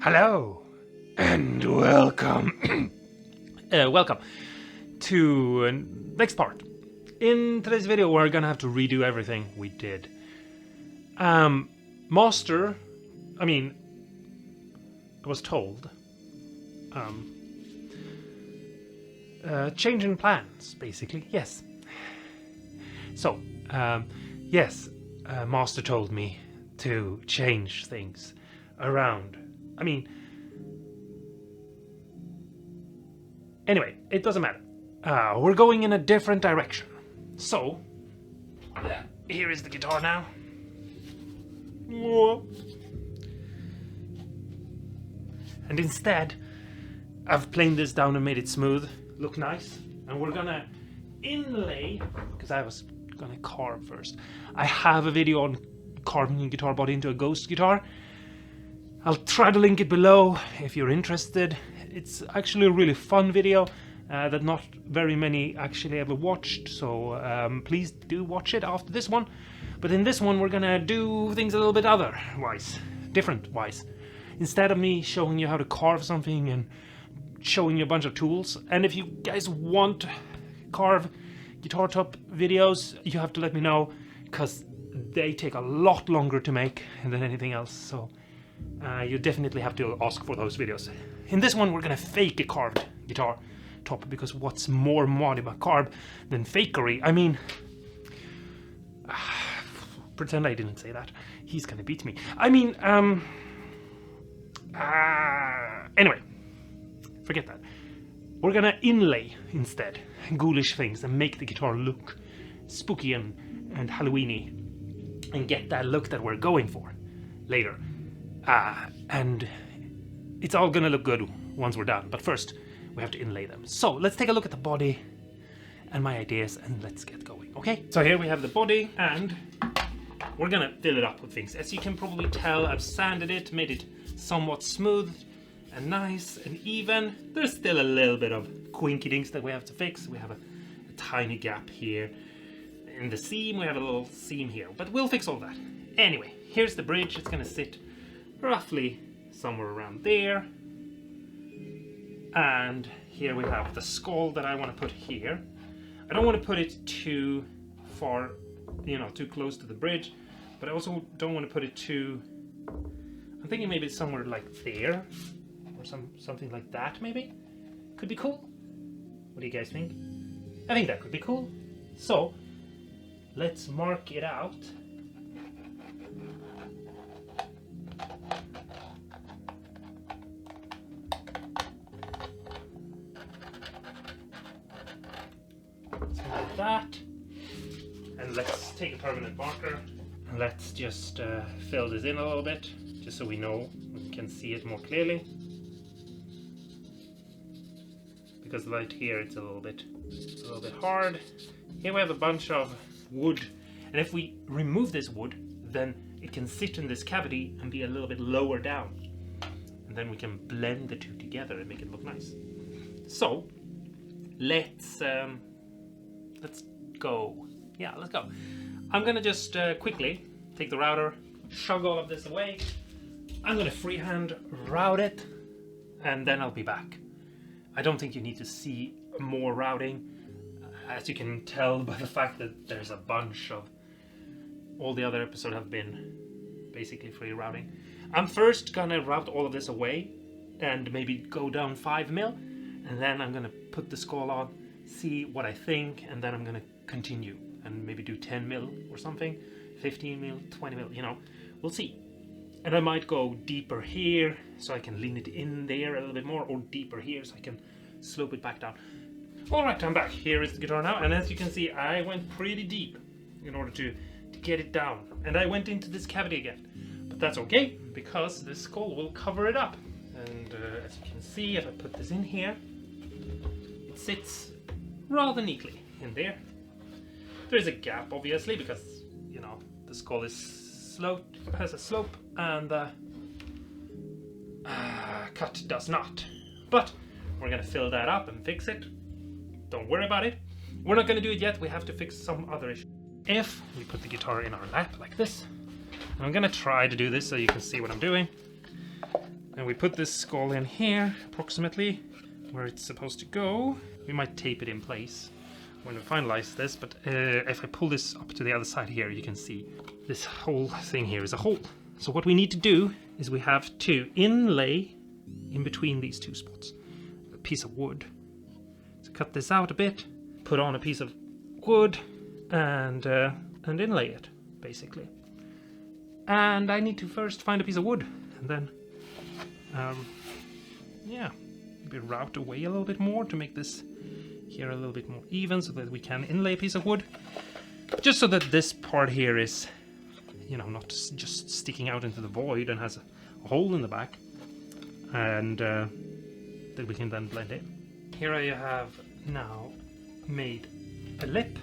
Hello and welcome. Welcome to next part. In today's video, we're gonna have to redo everything we did. I was told. Changing plans, basically. Yes. So, yes, Master told me to change things around. Anyway, it doesn't matter. We're going in a different direction. So, here is the guitar now. And instead, I've planed this down and made it smooth, look nice. And we're gonna inlay, because I was gonna carve first. I have a video on carving a guitar body into a ghost guitar. I'll try to link it below if you're interested. It's actually a really fun video that not very many actually ever watched, so please do watch it after this one. But in this one we're gonna do things a little bit different wise. Instead of me showing you how to carve something and showing you a bunch of tools, and if you guys want carve guitar top videos, you have to let me know, because they take a lot longer to make than anything else, so you definitely have to ask for those videos. In this one we're gonna fake a carved guitar top, because what's more macabre than fakery? Pretend I didn't say that. He's gonna beat me. Anyway, forget that. We're gonna inlay instead ghoulish things and make the guitar look spooky and Halloweeny and get that look that we're going for later. And it's all gonna look good once we're done, but first we have to inlay them. So let's take a look at the body and my ideas, and let's get going, okay? So here we have the body, and we're gonna fill it up with things. As you can probably tell, I've sanded it, made it somewhat smooth and nice and even. There's still a little bit of quinky dinks that we have to fix. We have a tiny gap here in the seam. We have a little seam here, but we'll fix all that. Anyway, here's the bridge. It's gonna sit roughly somewhere around there. And here we have the skull that I want to put here. I don't want to put it too far, too close to the bridge, but I also don't want to put it too... I'm thinking maybe somewhere like there, or something like that maybe. Could be cool. What do you guys think? I think that could be cool. So, let's mark it out. Like that, and let's take a permanent marker and let's just fill this in a little bit, just so we can see it more clearly, because right here it's a little bit hard. Here we have a bunch of wood, and if we remove this wood, then it can sit in this cavity and be a little bit lower down, and then we can blend the two together and make it look nice. So let's go. Yeah, let's go. I'm gonna just quickly take the router, shove all of this away. I'm gonna freehand route it, and then I'll be back. I don't think you need to see more routing, as you can tell by the fact that there's a bunch of... all the other episodes have been basically free routing. I'm first gonna route all of this away and maybe go down 5mm, and then I'm gonna put the skull on, see what I think, and then I'm gonna continue and maybe do 10mm or something, 15mm, 20mm, we'll see. And I might go deeper here so I can lean it in there a little bit more, or deeper here so I can slope it back down. Alright, I'm back. Here is the guitar now, and as you can see, I went pretty deep in order to get it down, and I went into this cavity again, but that's okay because this skull will cover it up. And as you can see, if I put this in here, it sits rather neatly in there. There's a gap, obviously, because the skull has a slope, and the cut does not. But we're gonna fill that up and fix it. Don't worry about it. We're not gonna do it yet. We have to fix some other issue. If we put the guitar in our lap like this, and I'm gonna try to do this so you can see what I'm doing. I'm And we put this skull in here, approximately where it's supposed to go. We might tape it in place when we finalize this, but if I pull this up to the other side here, you can see this whole thing here is a hole. So what we need to do is we have to inlay in between these two spots a piece of wood. So cut this out a bit, put on a piece of wood, and inlay it, basically. And I need to first find a piece of wood, and then, yeah, maybe route away a little bit more to make this here a little bit more even, so that we can inlay a piece of wood, just so that this part here is, you know, not just sticking out into the void and has a hole in the back, and that we can then blend in. Here I have now made a lip,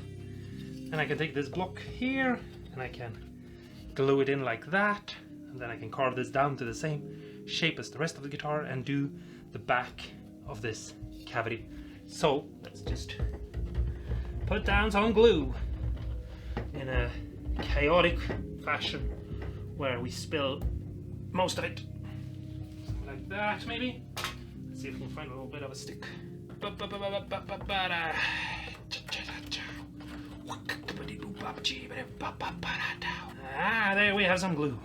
and I can take this block here and I can glue it in like that, and then I can carve this down to the same shape as the rest of the guitar and do the back of this cavity. So let's just put down some glue in a chaotic fashion where we spill most of it. Something like that, maybe. Let's see if we can find a little bit of a stick. Ah, there we have some glue.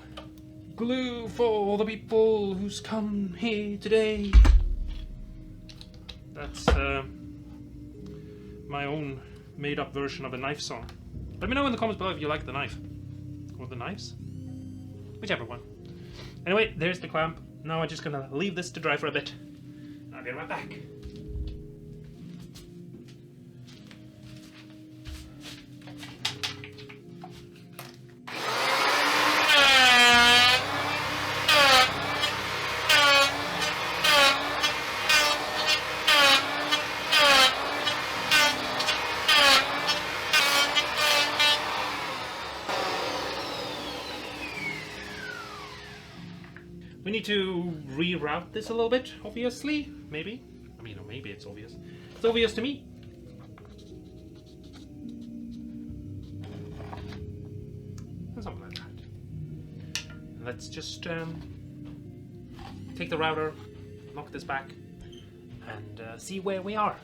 Glue for the people who's come here today. That's my own made-up version of a knife song. Let me know in the comments below if you like the knife. Or the knives. Whichever one. Anyway, there's the clamp. Now I'm just gonna leave this to dry for a bit. And I'll be right back. We need to reroute this a little bit, obviously. Maybe. I mean, or maybe it's obvious. It's obvious to me. Something like that. Let's just take the router, knock this back, and see where we are.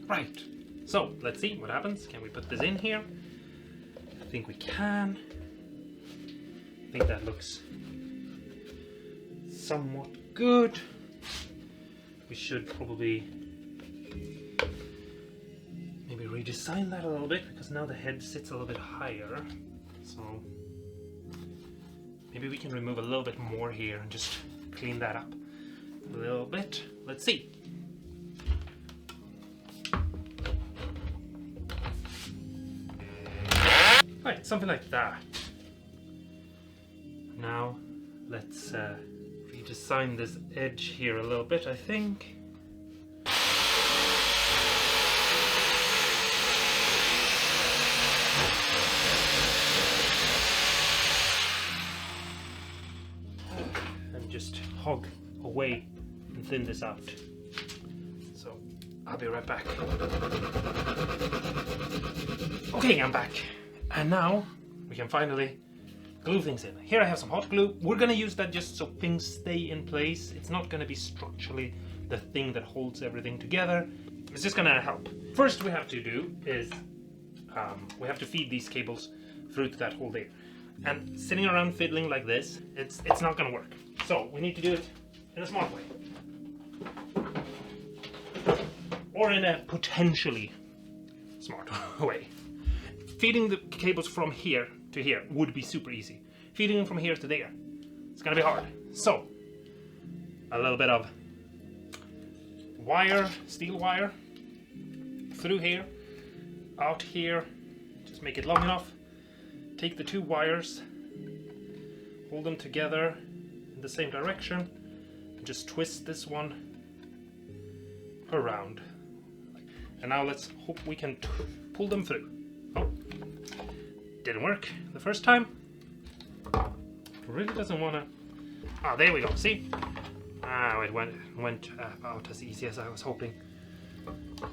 Right, so let's see what happens. Can we put this in here? I think we can. I think that looks somewhat good. We should probably maybe redesign that a little bit, because now the head sits a little bit higher. So maybe we can remove a little bit more here and just clean that up a little bit. Let's see. Right, something like that. Now let's redesign this edge here a little bit, I think. And just hog away and thin this out. So I'll be right back. Okay, I'm back. And now we can finally glue things in. Here I have some hot glue. We're gonna use that just so things stay in place. It's not gonna be structurally the thing that holds everything together. It's just gonna help. First we have to do is we have to feed these cables through to that hole there. And sitting around fiddling like this, it's not gonna work. So we need to do it in a smart way. Or in a potentially smart way. Feeding the cables from here to here would be super easy. Feeding them from here to there, it's gonna be hard. So, a little bit of wire, steel wire, through here, out here, just make it long enough. Take the two wires, hold them together in the same direction, and just twist this one around. And now let's hope we can pull them through. Oh, didn't work the first time. Really doesn't want to. Ah, there we go. See? Ah, it went about as easy as I was hoping.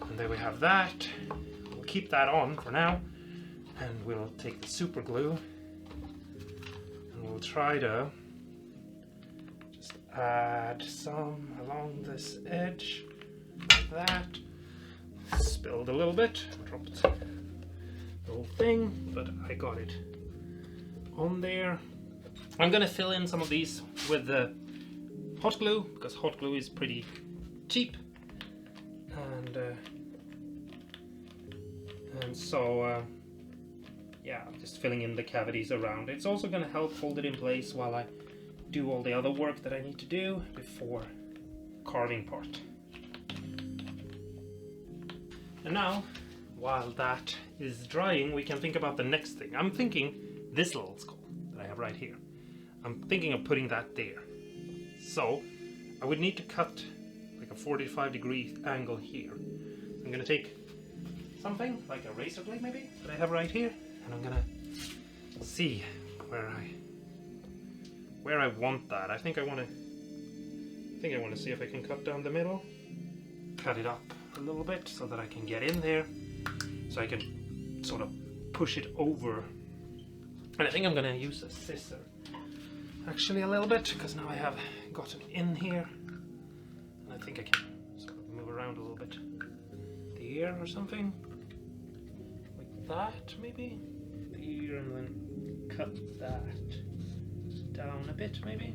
And there we have that. We'll keep that on for now, and we'll take the super glue and we'll try to just add some along this edge like that. Spilled a little bit, dropped the whole thing, but I got it on there. I'm gonna fill in some of these with the hot glue, because hot glue is pretty cheap, and so yeah, I'm just filling in the cavities around. It's also gonna help hold it in place while I do all the other work that I need to do before carving part. And now, while that is drying, we can think about the next thing. I'm thinking this little skull that I have right here. I'm thinking of putting that there. So I would need to cut like a 45-degree angle here. I'm gonna take something like a razor blade maybe that I have right here, and I'm gonna see where I want that. I think I want to see if I can cut down the middle, cut it up a little bit so that I can get in there, so I can sort of push it over. And I think I'm gonna use a scissor actually a little bit, because now I have gotten in here, and I think I can sort of move around a little bit there or something like that, maybe there, and then cut that down a bit, maybe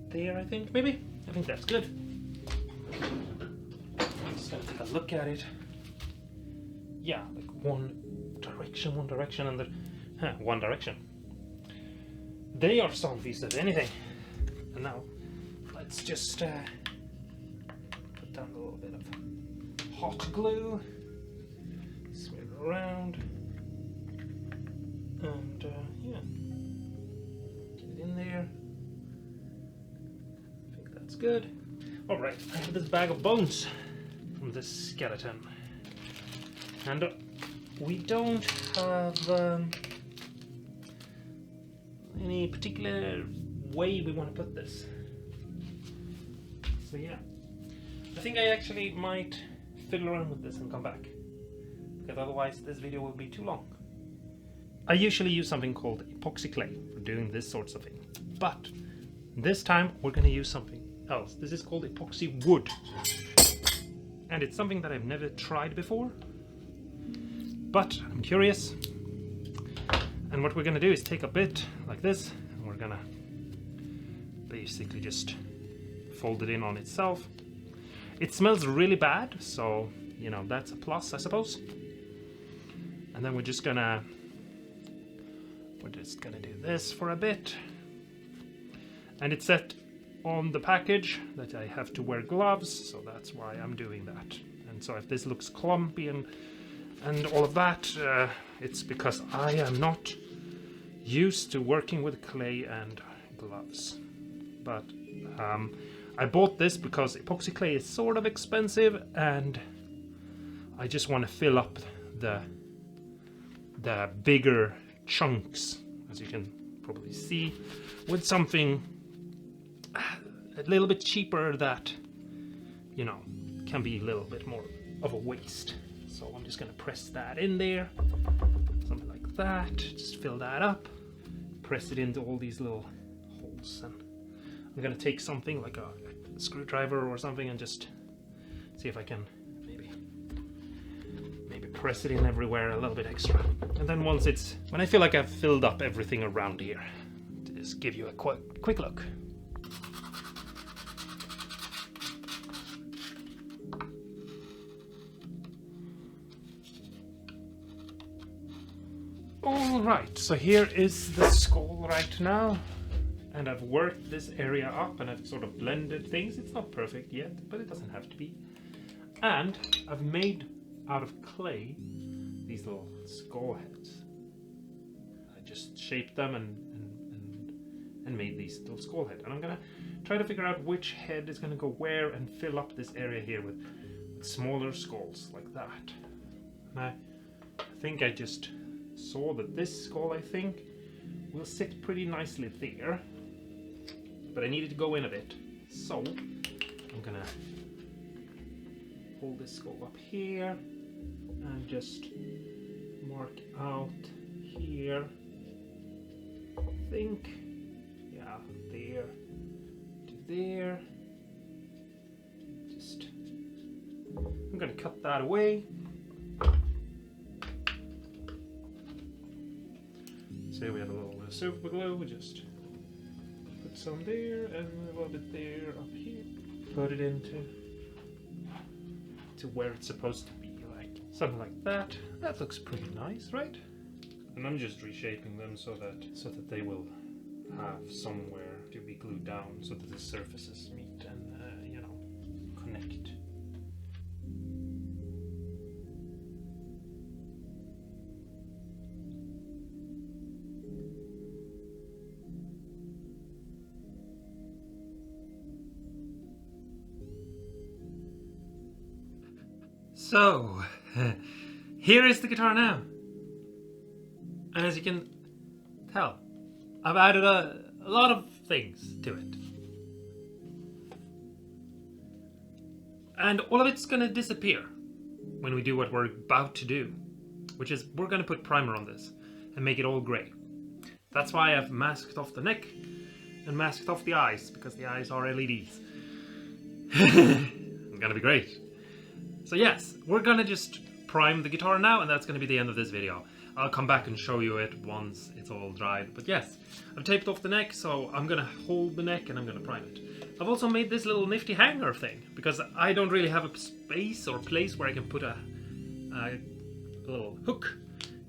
there. I think that's good. I'm just gonna take a look at it. Yeah, like one direction, and then one direction. They are zombies if anything. And now let's just put down a little bit of hot glue, smear it around, and yeah, get it in there. I think that's good. All right, I have this bag of bones from this skeleton, and we don't have any particular way we want to put this. So yeah, I think I actually might fiddle around with this and come back, because otherwise this video will be too long. I usually use something called epoxy clay for doing this sorts of thing, but this time we're going to use something else. This is called epoxy wood, and it's something that I've never tried before, but I'm curious. And what we're going to do is take a bit like this, and we're going to basically just fold it in on itself. It smells really bad, so you know, that's a plus, I suppose. And then we're just gonna do this for a bit. And it said on the package that I have to wear gloves, so that's why I'm doing that. And so if this looks clumpy and all of that, it's because I am not used to working with clay and gloves. But I bought this because epoxy clay is sort of expensive, and I just want to fill up the bigger chunks, as you can probably see, with something a little bit cheaper that, you know, can be a little bit more of a waste. So I'm just going to press that in there, something like that, just fill that up, press it into all these little holes, and I'm going to take something like a screwdriver or something and just see if I can maybe press it in everywhere a little bit extra. And then when I feel like I've filled up everything around here, just give you a quick look. Alright, so here is the skull right now, and I've worked this area up and I've sort of blended things. It's not perfect yet, but it doesn't have to be. And I've made out of clay these little skull heads. I just shaped them and made these little skull head. And I'm gonna try to figure out which head is gonna go where and fill up this area here with smaller skulls like that. And I think I just saw that this skull, I think, will sit pretty nicely there, but I needed to go in a bit, so I'm gonna pull this skull up here and just mark out here. I think, yeah, there to there. Just, I'm gonna cut that away. Say we have a little super glue, we just put some there and a little bit there up here. Put it into where it's supposed to be, like something like that. That looks pretty nice, right? And I'm just reshaping them so that they will have somewhere to be glued down, so that the surfaces meet and you know, connect. So, here is the guitar now. And as you can tell, I've added a lot of things to it. And all of it's gonna disappear when we do what we're about to do, which is we're gonna put primer on this and make it all grey. That's why I've masked off the neck and masked off the eyes, because the eyes are LEDs. It's gonna be great. So yes, we're gonna just prime the guitar now, and that's gonna be the end of this video. I'll come back and show you it once it's all dried. But yes, I've taped off the neck, so I'm gonna hold the neck and I'm gonna prime it. I've also made this little nifty hanger thing, because I don't really have a space or place where I can put a little hook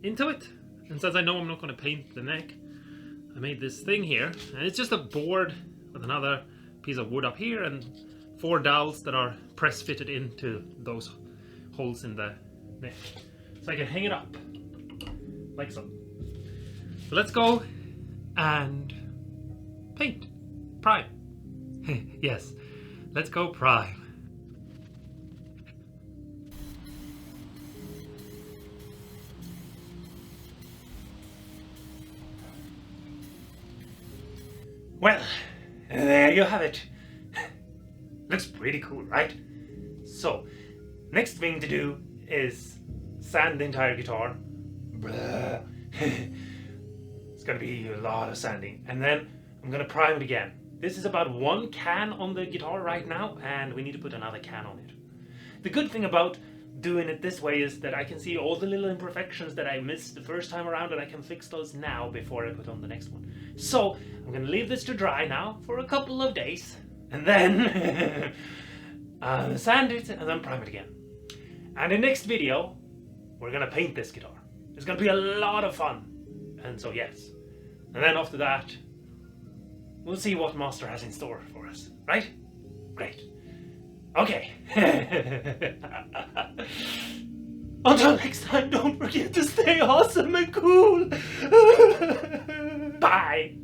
into it. And since I know I'm not gonna paint the neck, I made this thing here, and it's just a board with another piece of wood up here and 4 dowels that are press fitted into those holes in the neck. So I can hang it up, like so. So let's go and paint, prime. Yes, let's go prime. Well, there you have it. Looks pretty cool, right? So, next thing to do is sand the entire guitar. It's gonna be a lot of sanding. And then I'm gonna prime it again. This is about 1 can on the guitar right now, and we need to put another can on it. The good thing about doing it this way is that I can see all the little imperfections that I missed the first time around, and I can fix those now before I put on the next one. So, I'm gonna leave this to dry now for a couple of days. And then sand it and then prime it again. And in the next video, we're gonna paint this guitar. It's gonna be a lot of fun. And so yes. And then after that, we'll see what Master has in store for us, right? Great. Okay. Until next time, don't forget to stay awesome and cool. Bye.